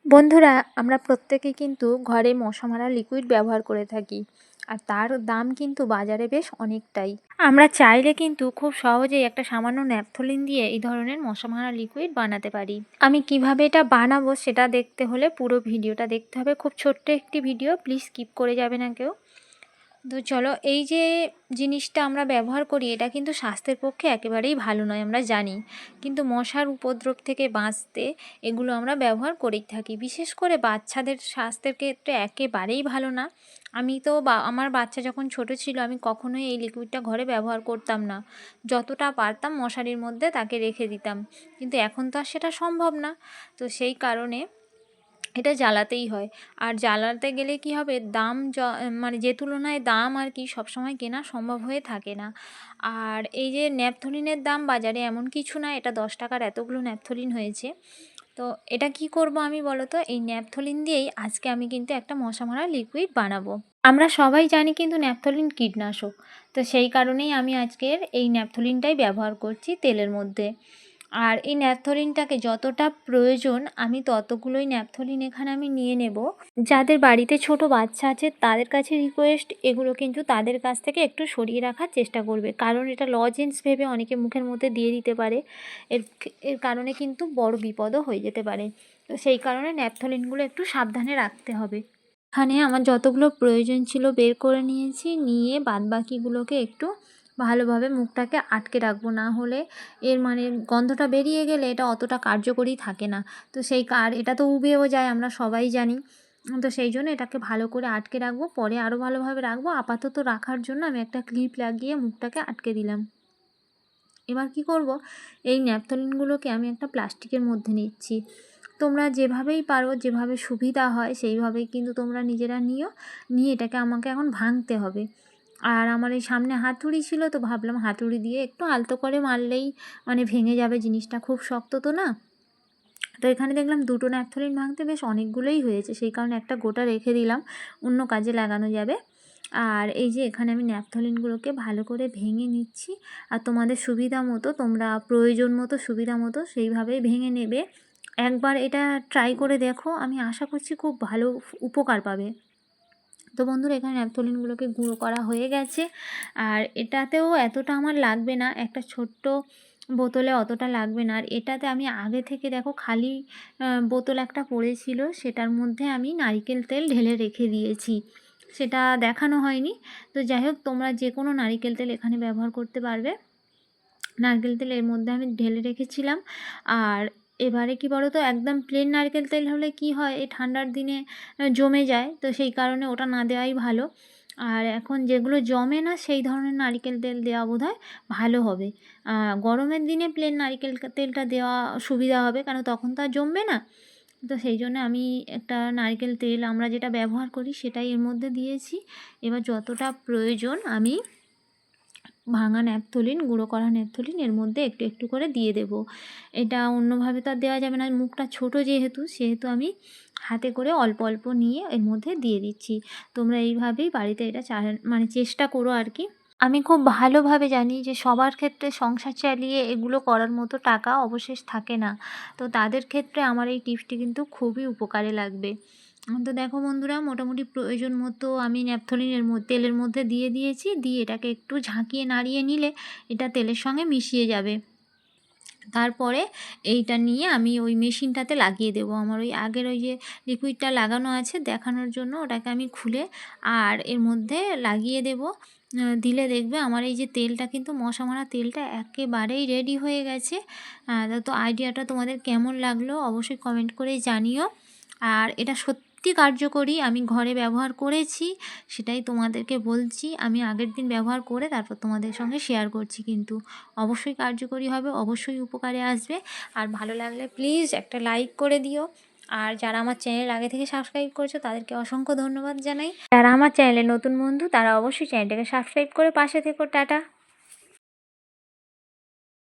বন্ধুরা, আমরা প্রত্যেকেই কিন্তু ঘরে মশা মারা লিকুইড ব্যবহার করে থাকি। আর তার দাম কিন্তু বাজারে বেশ অনেকটাই। আমরা চাইলে কিন্তু খুব সহজেই একটা সামান্য ন্যাপথলিন দিয়ে এই ধরনের মশা মারা লিকুইড বানাতে পারি। আমি কিভাবে এটা বানাবো সেটা দেখতে হলে পুরো ভিডিওটা দেখতে হবে। খুব ছোট্ট একটি ভিডিও, প্লিজ স্কিপ করে যাবে না কেউ। তো চলো, এই যে জিনিসটা আমরা ব্যবহার করি এটা কিন্তু স্বাস্থ্যের পক্ষে একেবারেই ভালো নয়, আমরা জানি। কিন্তু মশার উপদ্রব থেকে বাঁচতে এগুলো আমরা ব্যবহার করেই থাকি। বিশেষ করে বাচ্চাদের স্বাস্থ্যের ক্ষেত্রে একেবারেই ভালো না। আমি তো আমার বাচ্চা যখন ছোট ছিল আমি কখনোই এই লিকুইডটা ঘরে ব্যবহার করতাম না। যতটা পারতাম মশারির মধ্যে তাকে রেখে দিতাম। কিন্তু এখন তো আর সেটা সম্ভব না। তো সেই কারণে এটা জ্বালাতেই হয়। আর জ্বালাতে গেলে কি হবে, দাম মানে যে তুলনায় দাম আর কি সবসময় কেনা সম্ভব হয়ে থাকে না। আর এই যে ন্যাপথলিনের দাম বাজারে এমন কিছু না, এটা 10 টাকার এতগুলো ন্যাপথলিন হয়েছে। তো এটা কি করব আমি বলো তো, এই ন্যাপথলিন দিয়েই আজকে আমি কিন্তু একটা মশা মারা লিকুইড বানাবো। আমরা সবাই জানি কিন্তু ন্যাপথলিন কীটনাশক। তো সেই কারণেই আমি আজকের এই ন্যাপথলিনটাই ব্যবহার করছি তেলের মধ্যে। আর এই ন্যাপথলিনটাকে যতটা প্রয়োজন আমি ততগুলোই ন্যাপথলিন এখানে আমি নিয়ে নেব। যাদের বাড়িতে ছোট বাচ্চা আছে তাদের কাছে রিকোয়েস্ট, এগুলো কিন্তু তাদের কাছ থেকে একটু সরিয়ে রাখার চেষ্টা করবে, কারণ এটা লজেন্স ভেবে অনেকে মুখের মধ্যে দিয়ে দিতে পারে। এর এর কারণে কিন্তু বড় বিপদও হয়ে যেতে পারে। তো সেই কারণে ন্যাপথলিনগুলো একটু সাবধানে রাখতে হবে। এখানে আমার যতগুলো প্রয়োজন ছিল বের করে নিয়েছি, নিয়ে বাদবাকিগুলোকে একটু ভালোভাবে মুখটাকে আটকে রাখবো, না হলে এর মানে গন্ধটা বেরিয়ে গেলে এটা অতটা কার্যকরী থাকে না। তো এটা তো উবেও যায়, আমরা সবাই জানি। তো সেই জন্য এটাকে ভালো করে আটকে রাখবো, পরে আরও ভালোভাবে রাখবো। আপাতত রাখার জন্য আমি একটা ক্লিপ লাগিয়ে মুখটাকে আটকে দিলাম। এবার কি করব, এই ন্যাপথলিনগুলোকে আমি একটা প্লাস্টিকের মধ্যে নিচ্ছি। তোমরা যেভাবেই পারো, যেভাবে সুবিধা হয় সেইভাবেই কিন্তু তোমরা নিজেরা নিয়ে এটাকে আমাকে এখন ভাঙতে হবে। আর আমার এই সামনে হাতুড়ি ছিল, তো ভাবলাম হাতুড়ি দিয়ে একটু আলতো করে মারলেই মানে ভেঙে যাবে জিনিসটা, খুব শক্ত তো না। তো এখানে দেখলাম দুটো ন্যাপথলিন ভাঙতে বেশ অনেকগুলোই হয়েছে, সেই কারণে একটা গোটা রেখে দিলাম, অন্য কাজে লাগানো যাবে। আর এই যে এখানে আমি ন্যাপথলিনগুলোকে ভালো করে ভেঙে নিচ্ছি। আর তোমাদের সুবিধা মতো, তোমরা প্রয়োজন মতো সুবিধা মতো সেইভাবেই ভেঙে নেবে। একবার এটা ট্রাই করে দেখো, আমি আশা করছি খুব ভালো উপকার পাবে। তো বন্ধুরা, এখানে ন্যাপথলিনগুলোকে গুঁড়ো করা হয়ে গেছে। আর এটাতেও এতটা আমার লাগবে না, একটা ছোট্ট বোতলে অতটা লাগবে না। আর এটাতে আমি আগে থেকে দেখো খালি বোতল একটা পড়েছিল, সেটার মধ্যে আমি নারকেল তেল ঢেলে রেখে দিয়েছি, সেটা দেখানো হয়নি। তো যাই হোক, তোমরা যে কোনো নারকেল তেল এখানে ব্যবহার করতে পারবে। নারকেল তেল এর মধ্যে আমি ঢেলে রেখেছিলাম। আর এবারে কি বলো তো, একদম প্লেন নারকেল তেল হলে কি হয়, এই ঠান্ডার দিনে জমে যায়, তো সেই কারণে ওটা না দেওয়াই ভালো। আর এখন যেগুলো জমে না সেই ধরনের নারকেল তেল দেওয়া বোধহয় ভালো হবে। গরমের দিনে প্লেন নারকেল তেলটা দেওয়া সুবিধা হবে, কারণ তখন তো আর জমবে না। তো সেই জন্য আমি একটা নারকেল তেল আমরা যেটা ব্যবহার করি সেটাই এর মধ্যে দিয়েছি। এবার যতটা প্রয়োজন আমি ভাঙা ন্যাপথলিন, গুঁড়ো করা ন্যাপথলিন এর মধ্যে একটু একটু করে দিয়ে দেব। এটা অন্যভাবে তো আর দেওয়া যাবে না, মুখটা ছোট সেহেতু আমি হাতে করে অল্প অল্প নিয়ে এর মধ্যে দিয়ে দিচ্ছি। তোমরা এইভাবেই বাড়িতে এটা মানে চেষ্টা করো আর কি। আমি খুব ভালোভাবে জানি যে সবার ক্ষেত্রে সংসার চালিয়ে এগুলো করার মতো টাকা অবশেষ থাকে না। তো তাদের ক্ষেত্রে আমার এই টিপসটি কিন্তু খুবই উপকারে লাগবে। তো দেখো বন্ধুরা, মোটামুটি প্রয়োজন মতো আমি ন্যাপথলিনের তেলের মধ্যে দিয়ে দিয়েছি, দিয়ে এটাকে একটু ঝাঁকিয়ে নাড়িয়ে নিলে এটা তেলের সঙ্গে মিশিয়ে যাবে। তারপরে এইটা নিয়ে আমি ওই মেশিনটাতে লাগিয়ে দেবো। আমার ওই আগের ওই যে লিকুইডটা লাগানো আছে দেখানোর জন্য, ওটাকে আমি খুলে আর এর মধ্যে লাগিয়ে দেব। দিলে দেখবে আমার এই যে তেলটা কিন্তু মশা মারা তেলটা একেবারেই রেডি হয়ে গেছে। তো আইডিয়াটা তোমাদের কেমন লাগলো অবশ্যই কমেন্ট করে জানিও। আর এটা সত্যি কার্যকরী, আমি ঘরে ব্যবহার করেছি, সেটাই তোমাদেরকে বলছি। আমি আগের দিন ব্যবহার করে তারপর তোমাদের সঙ্গে শেয়ার করছি, কিন্তু অবশ্যই কার্যকরী হবে, অবশ্যই উপকারে আসবে। আর ভালো লাগলে প্লিজ একটা লাইক করে দিও। আর যারা আমার চ্যানেল আগে থেকে সাবস্ক্রাইব করেছো তাদেরকে অসংখ্য ধন্যবাদ জানাই। যারা আমার চ্যানেলে নতুন বন্ধু তারা অবশ্যই চ্যানেলটাকে সাবস্ক্রাইব করে পাশে থেকো। টাটা।